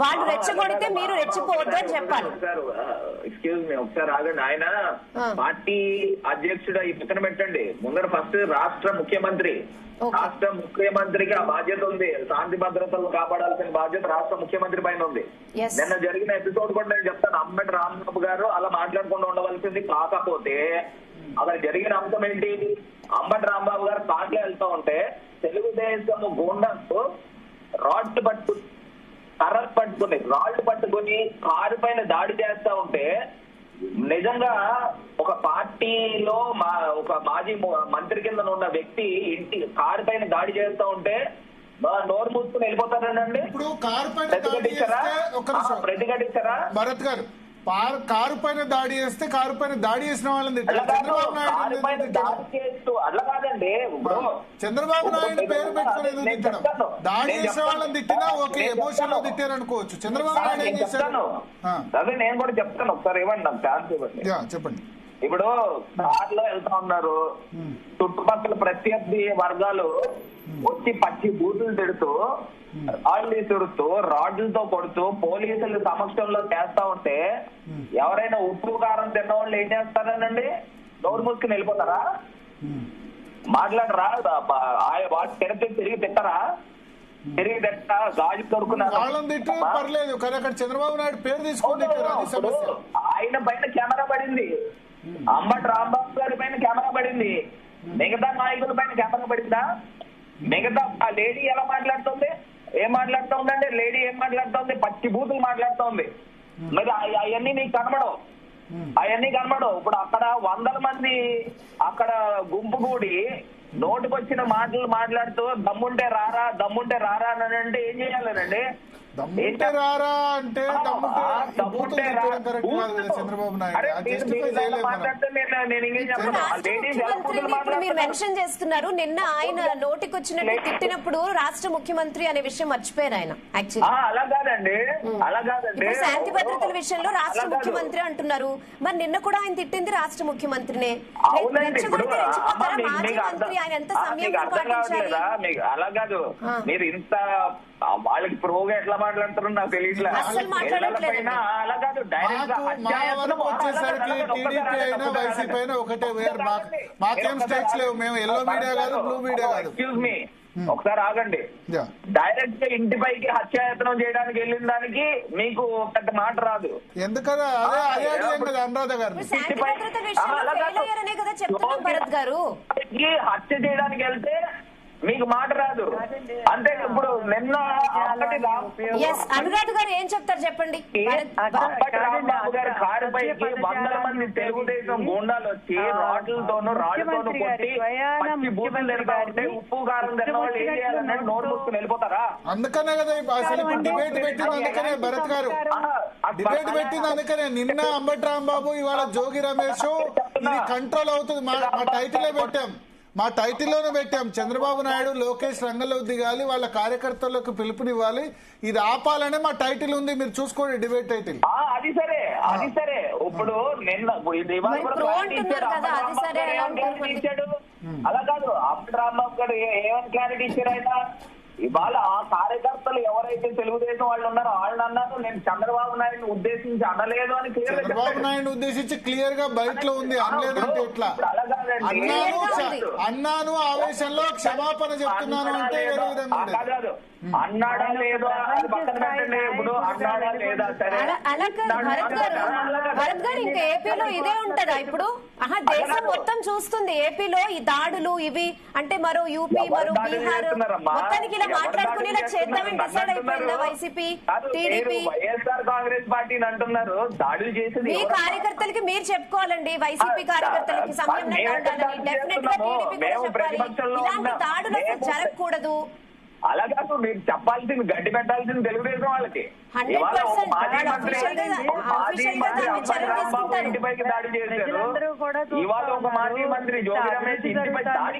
వాళ్ళు రెచ్చగొడితే మీరు రెచ్చిపోవద్దు అని చెప్పాలి. ఎక్స్క్యూజ్ మీ, ఒకసారి ఆగండి. ఆయన పార్టీ అధ్యక్షుడు ఈ పక్కన పెట్టండి, ముందర ఫస్ట్ రాష్ట్ర ముఖ్యమంత్రికి ఆ బాధ్యత ఉంది. శాంతి భద్రతలు కాపాడాల్సిన బాధ్యత రాష్ట్ర ముఖ్యమంత్రి పైన ఉంది. నిన్న జరిగిన ఎపిసోడ్ కూడా నేను చెప్తాను. అంబటి రాంబాబు గారు అలా మాట్లాడకుండా ఉండవలసింది. కాకపోతే అలా జరిగిన అంశం ఏంటి? అంబటి రాంబాబు గారు కార్లో వెళ్తా ఉంటే తెలుగుదేశం గూండాకు రాళ్ళు పట్టుకుని కారు పైన దాడి చేస్తా ఉంటే, నిజంగా ఒక పార్టీలో ఒక మాజీ మంత్రి కింద ఉన్న వ్యక్తి ఇంటి కారు పైన దాడి చేస్తా ఉంటే నోరు మూసుకుని వెళ్ళిపోతారండి. ఇప్పుడు కారు పైన ప్రతిఘటించారా భరత్ గారు? కారు పైన దాడి చేస్తే కారు పైన దాడి చేసిన వాళ్ళని చంద్రబాబు నాయుడు పేరు పెట్టుకుని తిట్టడం, దాడి చేసిన వాళ్ళని తిట్టినా ఓకే, ఎమోషన్ లో తిట్టారు అనుకోవచ్చు. చంద్రబాబు నాయుడు ఏం చేశారు? అదే నేను కూడా చెప్తాను, ఒకసారి ఇవ్వండి నాకు ఛాన్స్ ఇవ్వండి. చెప్పండి. ఇప్పుడు కార్లో వెళ్తా ఉన్నారు, చుట్టుపక్కల ప్రత్యర్థి వర్గాలు వచ్చి పచ్చి బూతులు తిడుతూ, రాళ్ళు తిడుతూ, రాడ్లతో కొడుతూ పోలీసుల సమక్షంలో చేస్తా ఉంటే ఎవరైనా ఉప్పు కారం తిన్న వాళ్ళు ఏం చేస్తారనండి? నోరు మూసుకుని వెళ్ళిపోతారా? మాట్లాడరా? వాటి తిరిగి తిట్టరా? తిరిగి తిట్ట గాజు పర్లేదు కానీ అక్కడ చంద్రబాబు నాయుడు పేరు తీసుకొని ఆయన పైన కెమెరా పడింది, అంబటి రాంబాబు గారి పైన కెమెరా పడింది, మిగతా నాయకుల పైన కెమెరా పడిందా? మిగతా ఆ లేడీ ఎలా మాట్లాడుతుంది? ఏం మాట్లాడుతూ ఉందండి లేడీ? ఏం మాట్లాడుతోంది? పచ్చి బూతులు మాట్లాడుతోంది. మరి అవన్నీ నీకు కనబడవు. ఇప్పుడు అక్కడ 100 మంది అక్కడ గుంపు కూడి నోటుకొచ్చిన మాటలు మాట్లాడుతూ దమ్ముంటే రారా అని అంటే ఏం చేయాలనండి? రారా అంటే చంద్రబాబు మీరు మెన్షన్ చేస్తున్నారు, నిన్న ఆయన నోటికొచ్చినట్టు తిట్టినప్పుడు రాష్ట్ర ముఖ్యమంత్రి అనే విషయం మర్చిపోయారు ఆయన. అలా కాదండి. శాంతి భద్రతల విషయంలో రాష్ట్ర ముఖ్యమంత్రి అంటున్నారు, మరి నిన్న కూడా ఆయన తిట్టింది రాష్ట్ర ముఖ్యమంత్రినే. మాజీ మంత్రి ఆయన ఎంత సంయమనం పాటించాలి? అలా కాదు, మీరు ఇంత వాళ్ళకి ప్రోగా ఎట్లా మాట్లాడుతారో నాకు తెలియట్లేదు. అలా కాదు, వచ్చేసరికి టీడీపీ అయినా వైసీపీ అయినా ఒకటే వేరు. మాకేం స్టేట్స్ లేవు, మేము ఎల్లో మీడియా కాదు, బ్లూ మీడియా కాదు. ఎక్స్క్యూజ్ మీ, ఒకసారి ఆగండి. డైరెక్ట్ గా ఇంటిపైకి హత్యాయత్నం చేయడానికి వెళ్ళిన దానికి మీకు పెద్ద మాట రాదు. ఎందుకదా? అదే అనురాధ గారు హత్య చేయడానికి వెళ్తే మీకు మాట రాదు. అంటే ఇప్పుడు నిన్న అనురాధ గారు ఏం చెప్తారు చెప్పండి. రాంబాబు గారి కారు పైకి 100 మంది తెలుగుదేశం గూండాలు వచ్చి రాడ్లతోనూ రాళ్లతోనూ కొట్టి పచ్చి బూతులు తిడతా ఉంటే ఉప్పు కారం తిన్న వాళ్ళు ఏం చేయాలని నోరు మూసుకుని వెళ్ళిపోతారా? అందుకనే కదా అసలు డిబేట్ పెట్టింది. అందుకనే భరత్ గారు డిబేట్ పెట్టింది. అందుకనే నిన్న అంబటి రాంబాబు, ఇవాళ జోగి రమేష్. ఇది కంట్రోల్ అవుతుంది. మా టైటిల్లోనే పెట్టాం. చంద్రబాబు నాయుడు, లోకేష్ రంగంలో దిగాలి, వాళ్ళ కార్యకర్తలకు పిలుపునివ్వాలి, ఇది ఆపాలనే మా టైటిల్ ఉంది. మీరు చూసుకోండి డిబేట్ టైటిల్. అది సరే ఇప్పుడు నిన్న ఇచ్చాడు. అలా కాదు, అంబటి రాంబాబు గారు ఏమని క్లారిటీ ఇచ్చారు ఆయన? ఇవాళ ఆ కార్యకర్తలు ఎవరైతే తెలుగుదేశం వాళ్ళు ఉన్నారో వాళ్ళని అన్నారు, నేను చంద్రబాబు నాయుడు ఉద్దేశించి అనలేదు అని క్లియర్. చంద్రబాబు నాయుడు ఉద్దేశించి క్లియర్ గా బయట లో ఉంది, అనలేదంటే ఎట్లా? అన్నాను ఆవేశంలో క్షమాపణ చెప్తున్నాను అంటే వేరే విధంగా కాదు. అన్నాడా లేదా అది పక్కన పెట్టండి. ఇప్పుడు అన్నాడా లేదా సరే. భరత్ గారు ఇంకా ఏపీలో ఇదే ఉంటదా? ఇప్పుడు దేశం మొత్తం చూస్తుంది ఏపీలో ఈ దాడులు ఇవి. అంటే మరో యూపీ, మరో బీహార్ మొత్తానికి ఇలా మాట్లాడుకుని ఇలా చేద్దామని డిసైడ్ అయిపోయిందా వైసీపీ, టీడీపీ? వైఎస్ఆర్ కాంగ్రెస్ పార్టీని అంటున్నారు దాడులు చేసి. మీ కార్యకర్తలకి మీరు చెప్పుకోవాలండి, వైసీపీ కార్యకర్తలకి సంయమనంగా ఉండాలని. డెఫినెట్ గా టీడీపీ కూడా చెప్పాలి, ఇలాంటి దాడులు అసలు జరగకూడదు. అలా కాదు, మీరు చెప్పాల్సింది గడ్డి పెట్టాల్సింది తెలుగుదేశం వాళ్ళకి. ఇంటిపైకి దాడి చేశారు. ఇవాళ ఒక మాజీ మంత్రి జోగి రమేష్ ఇంటిపై దాడి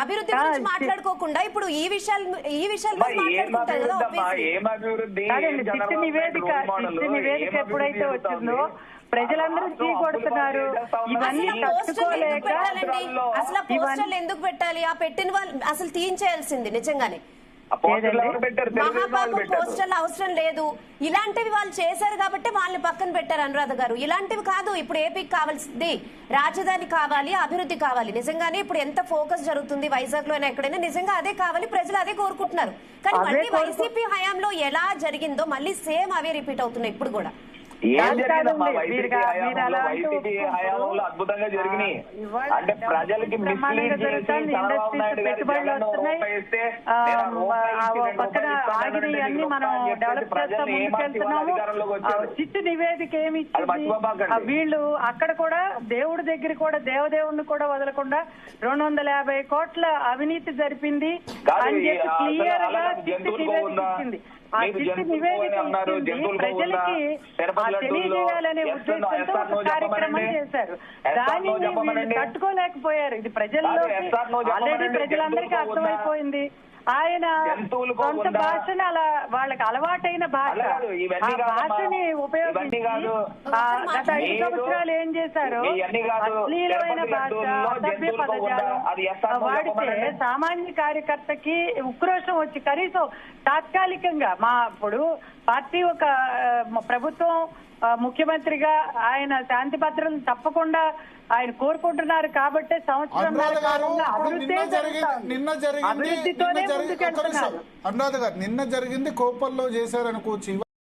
అభివృద్ధి గురించి మాట్లాడుకోకుండా ఇప్పుడు ఈ విషయాలు ఏం అభివృద్ధి? నివేదిక ఎప్పుడైతే వచ్చిందో ప్రజలందరూ చీకొడుతున్నారు. ఇవన్నీ అసలు ఆ పోస్టర్లు ఎందుకు తట్టుకోలేక పెట్టాలండి? అసలు ఆ పోస్టర్లు ఎందుకు పెట్టాలి? ఆ పెట్టిన వాళ్ళు అసలు తీయించేయాల్సింది నిజంగానే. ఆ పోస్టర్లు ఎవరు పెట్టారు? తెలుగుదేశం వాళ్ళు మహాపాపం పెట్టారు. పోస్టర్లు అవసరం లేదు. ఇలాంటివి వాళ్ళు చేశారు కాబట్టి వాళ్ళని పక్కన పెట్టారు అనురాధ గారు. ఇలాంటివి కాదు ఇప్పుడు ఏపీకి కావాల్సింది. రాజధాని కావాలి, అభివృద్ధి కావాలి. నిజంగానే ఇప్పుడు ఎంత ఫోకస్ జరుగుతుంది వైజాగ్ లో ఎక్కడైనా నిజంగా అదే కావాలి. ప్రజలు అదే కోరుకుంటున్నారు. కానీ మళ్ళీ వైసీపీ హయాంలో ఎలా జరిగిందో మళ్ళీ సేమ్ అవే రిపీట్ అవుతున్నాయి ఇప్పుడు కూడా. ఏం జరిగిందమ్మా వైసీపీ హయాంలో? వైసీపీ హయాంలో అద్భుతంగా జరిగినాయి. అంటే ప్రజలకి మిస్లీడ్ చేసి చంద్రబాబు నాయుడు గారు జగన్ రూపాయి ఇస్తే నేను రూపాయి ఇచ్చి 2 రూపాయలు ఇస్తానని మనం డెవలప్ చేస్తాం ముందుకెళ్తున్నాము. చిట్టు నివేదిక ఏమి ఇచ్చింది? వీళ్ళు అక్కడ కూడా దేవుడి దగ్గర కూడా దేవదేవుడిని కూడా వదలకుండా 250 కోట్ల అవినీతి జరిపింది అని చెప్పి క్లియర్ గా చిట్టు నివేదిక ఇచ్చింది. ఆ చిట్టు నివేదిక ఇచ్చింది ప్రజలకి తెలియజేయాలనే ఉద్దేశంతో ఒక కార్యక్రమం చేశారు. దాన్ని వీళ్ళు తట్టుకోలేకపోయారు. ఇది ప్రజల్లో ఆల్రెడీ ప్రజలందరికీ అర్థమైపోయింది. ఆయన సొంత భాషను అలా వాళ్ళకి అలవాటైన భాష, ఆ భాషని ఉపయోగించి గత 5 సంవత్సరాలు ఏం చేశారు? అశ్లీలమైన భాష, అసభ్య పదజాలం వాడితే సామాన్య కార్యకర్తకి ఉక్రోషం వచ్చి కనీసం తాత్కాలికంగా ఇప్పుడు పార్టీ ఒక ప్రభుత్వం ముఖ్యమంత్రిగా ఆయన శాంతి భద్రతలు తప్పకుండా ఆయన కోరుకుంటున్నారు కాబట్టి అనురాధ గారు నిన్న జరిగింది కోపంలో చేశారనుకోవచ్చు.